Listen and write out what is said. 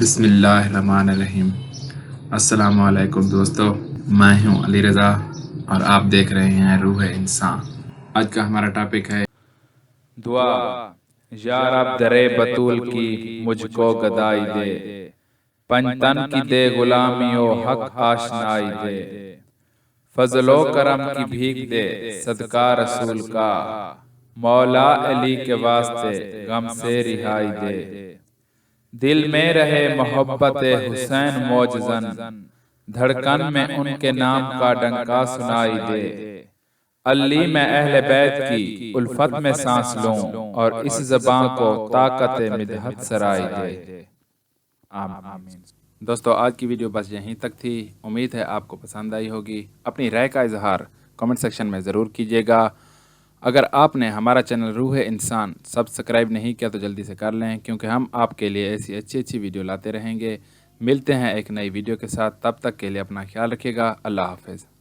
بسم اللہ الرحمن الرحیم۔ السلام علیکم دوستو، میں ہوں علی رضا اور آپ دیکھ رہے ہیں روح انسان۔ آج کا ہمارا ٹاپک ہے دعا۔ یا رب درے بطول کی مجھ کو گدائی دے، پنجتن کی دے غلامی و حق آشنائی دے، فضل و کرم کی بھیک دے صدقہ رسول کا، مولا علی کے واسطے غم سے رہائی دے، دل میں رہے محبت حسین موجزن، دھڑکن میں ان کے نام کا ڈنکا سنائی دے، علی میں اہل بیت کی الفت میں سانس لوں اور اس زبان کو طاقت مدحت سرائی دے۔ آمین۔ دوستو آج کی ویڈیو بس یہیں تک تھی، امید ہے آپ کو پسند آئی ہوگی۔ اپنی رائے کا اظہار کمنٹ سیکشن میں ضرور کیجیے گا۔ اگر آپ نے ہمارا چینل روح انسان سبسکرائب نہیں کیا تو جلدی سے کر لیں، کیونکہ ہم آپ کے لیے ایسی اچھی ویڈیو لاتے رہیں گے۔ ملتے ہیں ایک نئی ویڈیو کے ساتھ، تب تک کے لیے اپنا خیال رکھیے گا۔ اللہ حافظ۔